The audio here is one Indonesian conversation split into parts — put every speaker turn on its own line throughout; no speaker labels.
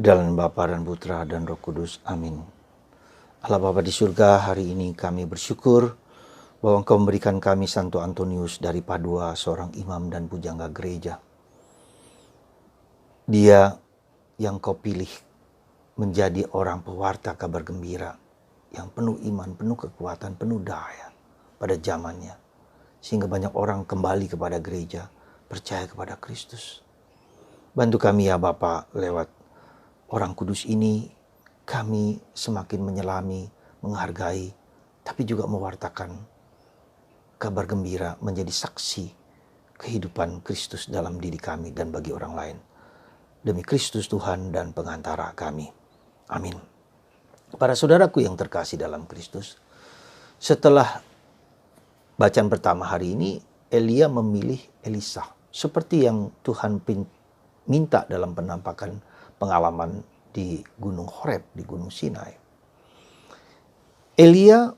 Dalam Bapa dan Putra dan Roh Kudus. Amin. Allah Bapa di surga, hari ini kami bersyukur bahwa Engkau memberikan kami Santo Antonius dari Padua, seorang imam dan pujangga gereja. Dia yang Kau pilih menjadi orang pewarta kabar gembira yang penuh iman, penuh kekuatan, penuh daya pada zamannya. Sehingga banyak orang kembali kepada gereja, percaya kepada Kristus. Bantu kami ya Bapa, lewat orang kudus ini kami semakin menyelami, menghargai, tapi juga mewartakan kabar gembira, menjadi saksi kehidupan Kristus dalam diri kami dan bagi orang lain. Demi Kristus Tuhan dan pengantara kami. Amin. Para saudaraku yang terkasih dalam Kristus, setelah bacaan pertama hari ini, Elia memilih Elisa. Seperti yang Tuhan minta dalam penampakan pengalaman di Gunung Horeb, di Gunung Sinai. Elia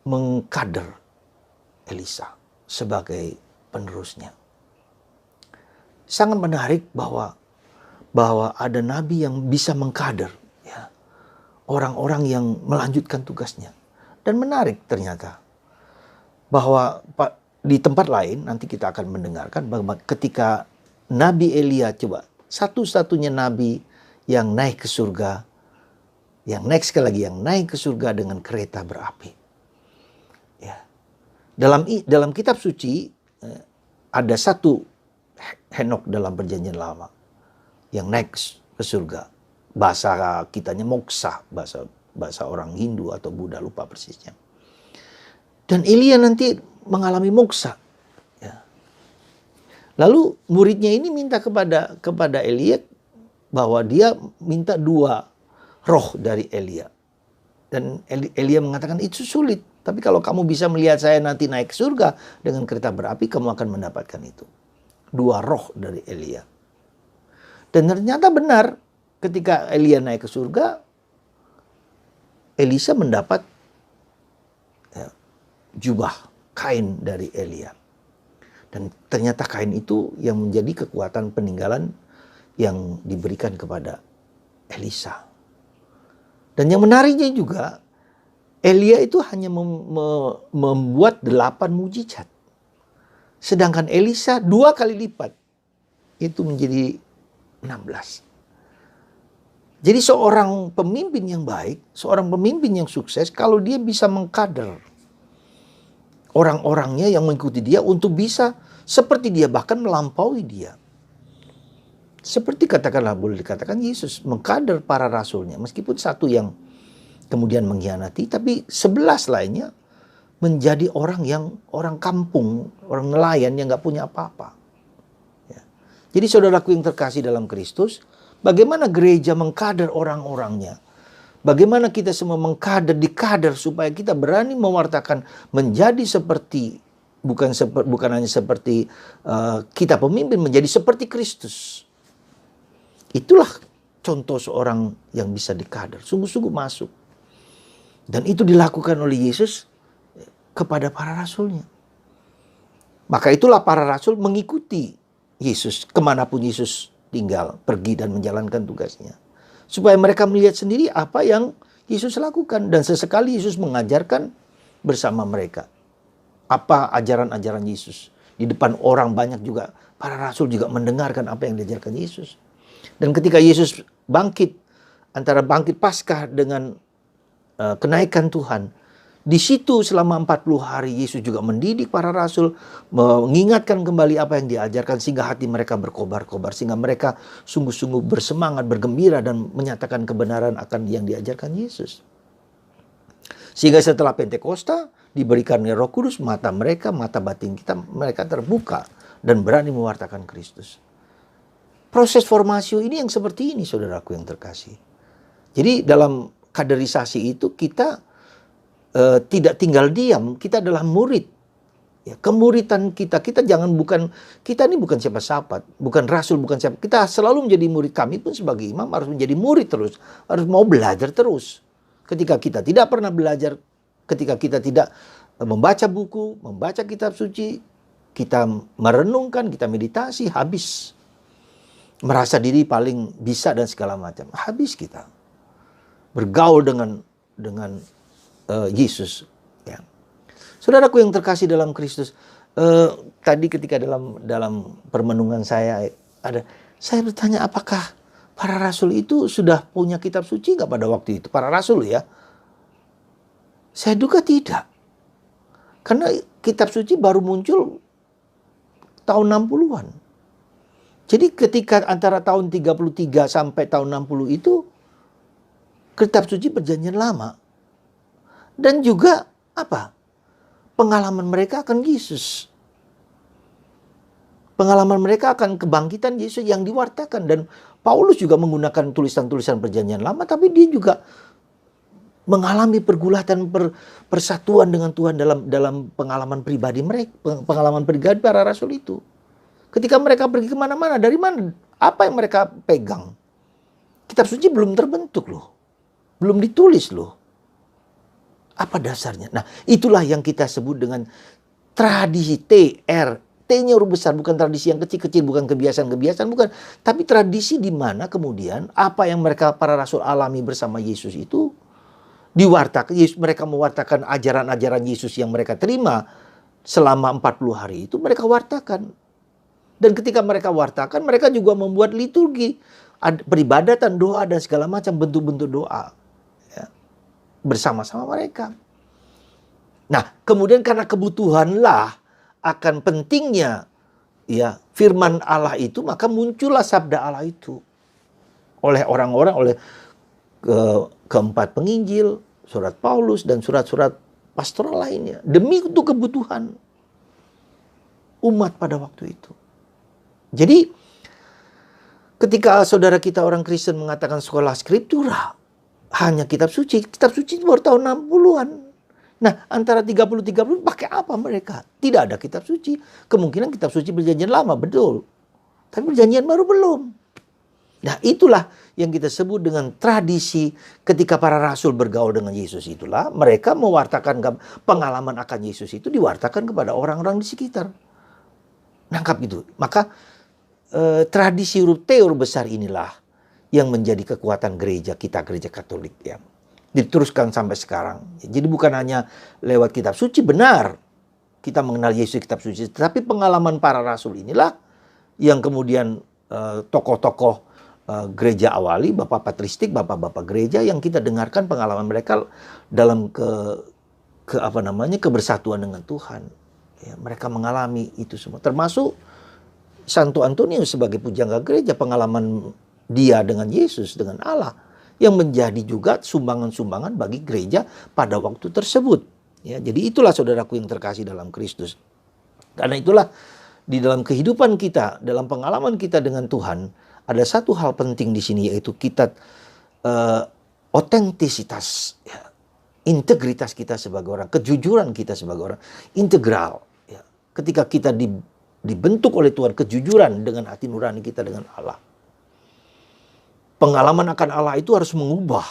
mengkader Elisa sebagai penerusnya. Sangat menarik bahwa ada nabi yang bisa mengkader ya, orang-orang yang melanjutkan tugasnya. Dan menarik ternyata bahwa di tempat lain nanti kita akan mendengarkan bahwa ketika Nabi Elia, coba satu-satunya nabi yang naik ke surga, yang naik sekali lagi, yang naik ke surga dengan kereta berapi. Ya. Dalam kitab suci ada satu Henok dalam perjanjian lama yang naik ke surga. Bahasa kitanya moksa, bahasa orang Hindu atau Buddha, lupa persisnya. Dan Elia nanti mengalami moksa. Lalu muridnya ini minta kepada Elia bahwa dia minta 2 roh dari Elia. Dan Elia mengatakan itu sulit. Tapi kalau kamu bisa melihat saya nanti naik ke surga dengan kereta berapi, kamu akan mendapatkan itu. 2 roh dari Elia. Dan ternyata benar, ketika Elia naik ke surga, Elisa mendapat jubah kain dari Elia. Dan ternyata kain itu yang menjadi kekuatan peninggalan yang diberikan kepada Elisa. Dan yang menariknya juga, Elia itu hanya membuat 8 mujizat. Sedangkan Elisa 2 kali lipat. Itu menjadi 16. Jadi seorang pemimpin yang baik, seorang pemimpin yang sukses, kalau dia bisa mengkader orang-orangnya yang mengikuti dia untuk bisa seperti dia, bahkan melampaui dia. Seperti katakanlah, boleh dikatakan Yesus mengkader para rasulnya. Meskipun satu yang kemudian mengkhianati, tapi 11 lainnya menjadi orang kampung, orang nelayan yang gak punya apa-apa. Ya. Jadi saudaraku yang terkasih dalam Kristus, bagaimana gereja mengkader orang-orangnya? Bagaimana kita semua dikader supaya kita berani mewartakan menjadi seperti, bukan hanya seperti kita pemimpin, menjadi seperti Kristus. Itulah contoh seorang yang bisa dikader, sungguh-sungguh masuk. Dan itu dilakukan oleh Yesus kepada para rasulnya. Maka itulah para rasul mengikuti Yesus kemanapun Yesus tinggal, pergi dan menjalankan tugasnya. Supaya mereka melihat sendiri apa yang Yesus lakukan. Dan sesekali Yesus mengajarkan bersama mereka. Apa ajaran-ajaran Yesus. Di depan orang banyak juga, para rasul juga mendengarkan apa yang diajarkan Yesus. Dan ketika Yesus bangkit, antara bangkit Paskah dengan kenaikan Tuhan, di situ selama 40 hari Yesus juga mendidik para rasul, mengingatkan kembali apa yang diajarkan sehingga hati mereka berkobar-kobar, sehingga mereka sungguh-sungguh bersemangat, bergembira dan menyatakan kebenaran akan yang diajarkan Yesus. Sehingga setelah Pentakosta diberikannya Roh Kudus, mata batin kita, mereka terbuka dan berani mewartakan Kristus. Proses formasi ini yang seperti ini, saudaraku yang terkasih. Jadi dalam kaderisasi itu kita tidak tinggal diam, kita adalah murid. Ya, kemuridan kita ini bukan siapa-siapa, bukan rasul, bukan siapa. Kita selalu menjadi murid. Kami pun sebagai imam harus menjadi murid terus, harus mau belajar terus. Ketika kita tidak pernah belajar, ketika kita tidak membaca buku, membaca kitab suci, kita merenungkan, kita meditasi, habis. merasa diri paling bisa dan segala macam. Habis kita bergaul dengan Yesus. Ya. Saudaraku yang terkasih dalam Kristus, tadi ketika dalam permenungan saya bertanya, apakah para rasul itu sudah punya kitab suci nggak pada waktu itu? Para rasul ya. Saya duga tidak. Karena kitab suci baru muncul tahun 60-an. Jadi ketika antara tahun 33 sampai tahun 60 itu kitab suci perjanjian lama. Dan juga apa? Pengalaman mereka akan Yesus. Pengalaman mereka akan kebangkitan Yesus yang diwartakan. Dan Paulus juga menggunakan tulisan-tulisan perjanjian lama, tapi dia juga mengalami pergulatan persatuan dengan Tuhan dalam pengalaman pribadi mereka, pengalaman pribadi para rasul itu. Ketika mereka pergi kemana-mana, dari mana? Apa yang mereka pegang? Kitab suci belum terbentuk loh. Belum ditulis loh. Apa dasarnya? Nah, itulah yang kita sebut dengan tradisi TR. T-nya huruf besar, bukan tradisi yang kecil-kecil, bukan kebiasaan-kebiasaan, bukan. Tapi tradisi di mana kemudian apa yang mereka para rasul alami bersama Yesus itu diwartakan. Mereka mewartakan ajaran-ajaran Yesus yang mereka terima selama 40 hari itu mereka wartakan. Dan ketika mereka wartakan, mereka juga membuat liturgi, peribadatan, doa, dan segala macam bentuk-bentuk doa. Ya, bersama-sama mereka. Nah, kemudian karena kebutuhanlah akan pentingnya ya firman Allah itu, maka muncullah sabda Allah itu. Oleh orang-orang, oleh keempat penginjil, surat Paulus, dan surat-surat pastoral lainnya. Demi untuk kebutuhan umat pada waktu itu. Jadi ketika saudara kita orang Kristen mengatakan sekolah skriptura, hanya kitab suci itu baru tahun 60-an. Nah, antara 30 pakai apa mereka? Tidak ada kitab suci. Kemungkinan kitab suci perjanjian lama, betul. Tapi perjanjian baru belum. Nah, itulah yang kita sebut dengan tradisi ketika para rasul bergaul dengan Yesus itulah. Mereka mewartakan pengalaman akan Yesus itu diwartakan kepada orang-orang di sekitar. Nangkap gitu. Maka tradisi huruf T huruf besar inilah yang menjadi kekuatan gereja kita, gereja Katolik yang diteruskan sampai sekarang. Jadi bukan hanya lewat kitab suci, benar kita mengenal Yesus kitab suci, tapi pengalaman para rasul inilah yang kemudian tokoh-tokoh gereja awali, bapak patristik, bapak-bapak gereja yang kita dengarkan pengalaman mereka dalam kebersatuan dengan Tuhan. Ya, mereka mengalami itu semua, termasuk Santo Antonius sebagai pujangga gereja, pengalaman dia dengan Yesus, dengan Allah, yang menjadi juga sumbangan-sumbangan bagi gereja pada waktu tersebut. Ya, jadi itulah saudaraku yang terkasih dalam Kristus. Karena itulah di dalam kehidupan kita, dalam pengalaman kita dengan Tuhan, ada satu hal penting di sini, yaitu kita otentisitas, ya, integritas kita sebagai orang, kejujuran kita sebagai orang, integral. Ya. Ketika kita dibentuk oleh Tuhan, kejujuran dengan hati nurani kita dengan Allah. Pengalaman akan Allah itu harus mengubah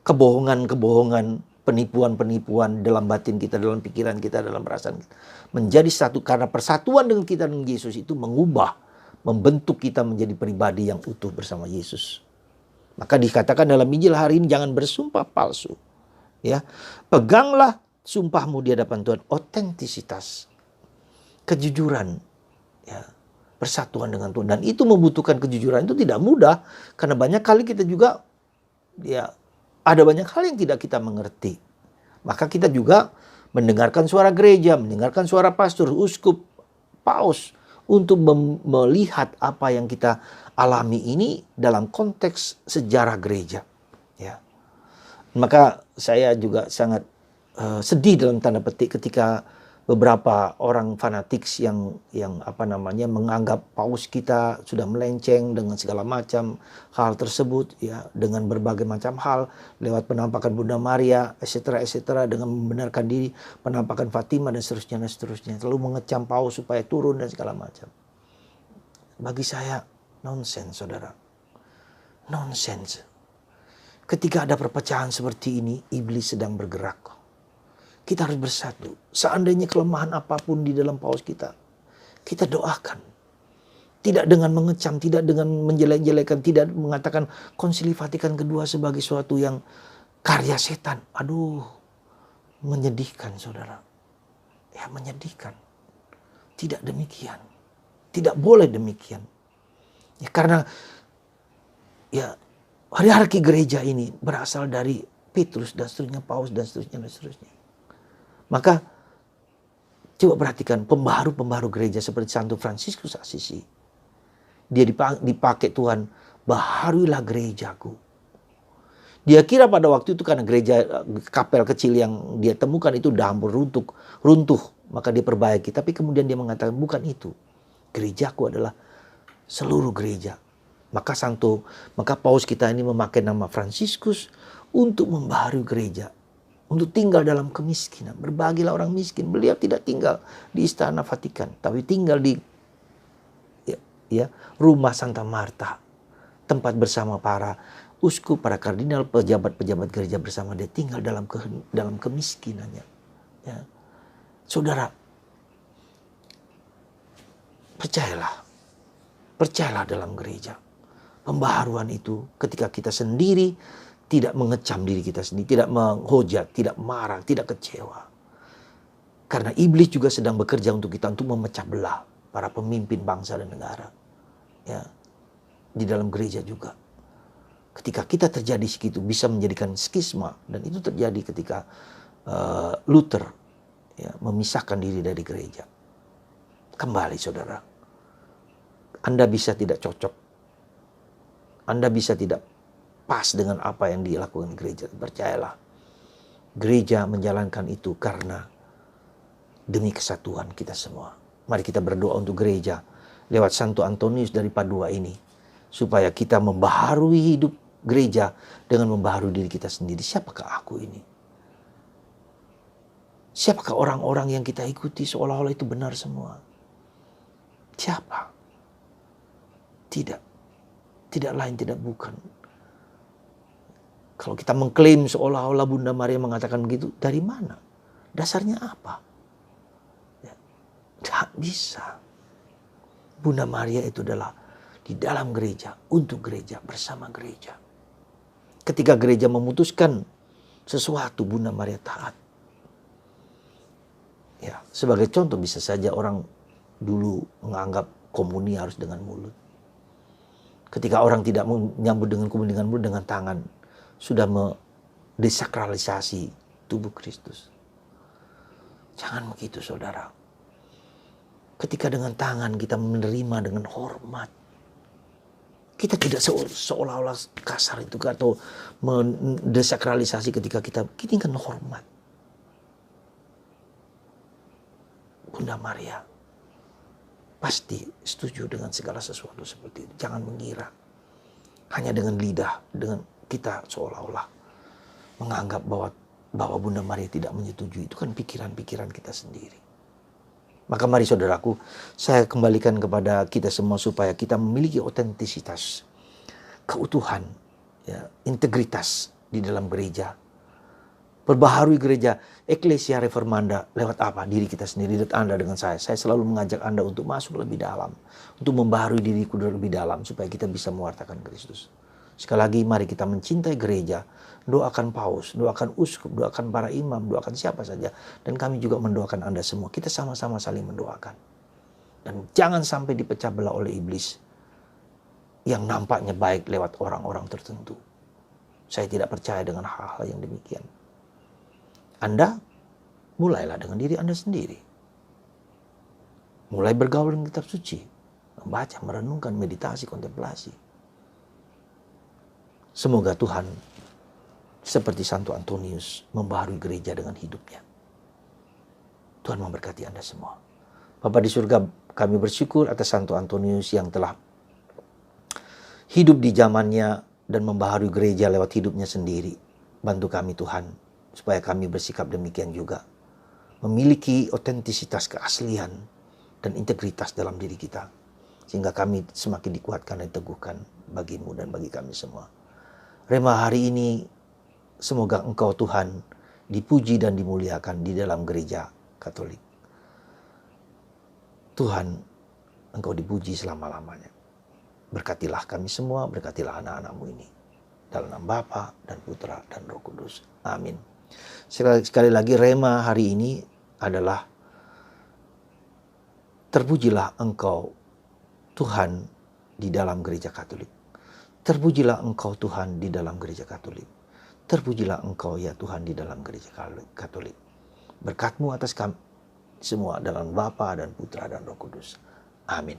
kebohongan-kebohongan, penipuan-penipuan dalam batin kita, dalam pikiran kita, dalam perasaan kita. Menjadi satu, karena persatuan dengan kita dengan Yesus itu mengubah, membentuk kita menjadi pribadi yang utuh bersama Yesus. Maka dikatakan dalam Injil hari ini, jangan bersumpah palsu. Ya, peganglah sumpahmu di hadapan Tuhan, otentisitas, kejujuran, ya, persatuan dengan Tuhan. Dan itu membutuhkan kejujuran, itu tidak mudah, karena banyak kali kita juga ya ada banyak hal yang tidak kita mengerti. Maka kita juga mendengarkan suara gereja, mendengarkan suara pastor, uskup, paus, untuk melihat apa yang kita alami ini dalam konteks sejarah gereja. Ya. Maka saya juga sangat sedih dalam tanda petik ketika beberapa orang fanatik yang menganggap paus kita sudah melenceng dengan segala macam hal tersebut, ya, dengan berbagai macam hal lewat penampakan Bunda Maria, etc., dengan membenarkan diri, penampakan Fatima dan seterusnya, lalu mengecam paus supaya turun dan segala macam. Bagi saya nonsens, saudara, nonsens. Ketika ada perpecahan seperti ini, iblis sedang bergerak. Kita harus bersatu. Seandainya kelemahan apapun di dalam paus kita, kita doakan. Tidak dengan mengecam, tidak dengan menjelek-jelekan, tidak mengatakan Konsili Vatikan kedua sebagai suatu yang karya setan. Aduh, menyedihkan saudara. Ya, menyedihkan. Tidak demikian. Tidak boleh demikian. Ya, karena ya hierarki gereja ini berasal dari Petrus dan seterusnya, Paus dan seterusnya dan seterusnya. Maka coba perhatikan pembaharu-pembaharu gereja seperti Santo Fransiskus Assisi. Dia dipakai Tuhan, baharuilah gerejaku. Dia kira pada waktu itu karena gereja kapel kecil yang dia temukan itu udah hampir runtuh, maka dia perbaiki. Tapi kemudian dia mengatakan bukan itu. Gerejaku adalah seluruh gereja. Maka Paus kita ini memakai nama Fransiskus untuk membaharui gereja. Untuk tinggal dalam kemiskinan. Berbagilah orang miskin. Beliau tidak tinggal di istana Vatikan, tapi tinggal di rumah Santa Marta. Tempat bersama para uskup, para kardinal, pejabat-pejabat gereja bersama dia tinggal dalam kemiskinannya. Ya. Saudara, percayalah dalam gereja. Pembaharuan itu ketika kita sendiri tidak mengecam diri kita sendiri, tidak menghujat, tidak marah, tidak kecewa. Karena iblis juga sedang bekerja untuk kita untuk memecah belah para pemimpin bangsa dan negara. Ya, di dalam gereja juga. Ketika kita terjadi segitu bisa menjadikan skisma, dan itu terjadi ketika Luther memisahkan diri dari gereja. Kembali saudara, Anda bisa tidak cocok, Anda bisa tidak pas dengan apa yang dilakukan gereja. Percayalah, gereja menjalankan itu karena demi kesatuan kita semua. Mari kita berdoa untuk gereja lewat Santo Antonius dari Padua ini, supaya kita membaharui hidup gereja dengan membaharui diri kita sendiri. Siapakah aku ini? Siapakah orang-orang yang kita ikuti seolah-olah itu benar semua? Siapa? Tidak. Tidak lain, tidak bukan. Kalau kita mengklaim seolah-olah Bunda Maria mengatakan begitu, dari mana? Dasarnya apa? Ya, tidak bisa. Bunda Maria itu adalah di dalam gereja, untuk gereja, bersama gereja. Ketika gereja memutuskan sesuatu, Bunda Maria taat. Ya, sebagai contoh bisa saja orang dulu menganggap komuni harus dengan mulut. Ketika orang tidak menyambut dengan komuni dengan mulut, dengan tangan, sudah mendesakralisasi tubuh Kristus. Jangan begitu saudara. Ketika dengan tangan kita menerima dengan hormat, kita tidak seolah-olah kasar itu atau mendesakralisasi ketika kita dengan hormat. Bunda Maria pasti setuju dengan segala sesuatu seperti itu. Jangan mengira hanya dengan lidah, dengan kita seolah-olah menganggap bahwa Bunda Maria tidak menyetujui. Itu kan pikiran-pikiran kita sendiri. Maka mari saudaraku, saya kembalikan kepada kita semua supaya kita memiliki otentisitas, keutuhan, ya, integritas di dalam gereja. Perbaharui gereja, Ecclesia Reformanda lewat apa? Diri kita sendiri, dan Anda dengan saya. Saya selalu mengajak Anda untuk masuk lebih dalam, untuk membaharui diriku lebih dalam supaya kita bisa mewartakan Kristus. Sekali lagi mari kita mencintai gereja, doakan paus, doakan uskup, doakan para imam, doakan siapa saja. Dan kami juga mendoakan Anda semua. Kita sama-sama saling mendoakan. Dan jangan sampai dipecah belah oleh iblis yang nampaknya baik lewat orang-orang tertentu. Saya tidak percaya dengan hal-hal yang demikian. Anda mulailah dengan diri Anda sendiri. Mulai bergaul dengan kitab suci, membaca, merenungkan, meditasi, kontemplasi. Semoga Tuhan seperti Santo Antonius membaharui gereja dengan hidupnya. Tuhan memberkati Anda semua. Bapa di surga, kami bersyukur atas Santo Antonius yang telah hidup di zamannya dan membaharui gereja lewat hidupnya sendiri. Bantu kami Tuhan, supaya kami bersikap demikian juga. Memiliki otentisitas, keaslian, dan integritas dalam diri kita. Sehingga kami semakin dikuatkan dan diteguhkan bagimu dan bagi kami semua. Rema hari ini, semoga Engkau Tuhan dipuji dan dimuliakan di dalam gereja Katolik. Tuhan Engkau dipuji selama-lamanya. Berkatilah kami semua, berkatilah anak-anakmu ini. Dalam nama Bapa dan Putra dan Roh Kudus. Amin. Sekali lagi rema hari ini adalah terpujilah Engkau Tuhan di dalam gereja Katolik. Terpujilah Engkau Tuhan di dalam gereja Katolik. Terpujilah Engkau ya Tuhan di dalam gereja Katolik. Berkat-Mu atas kami semua dalam Bapa dan Putra dan Roh Kudus. Amin.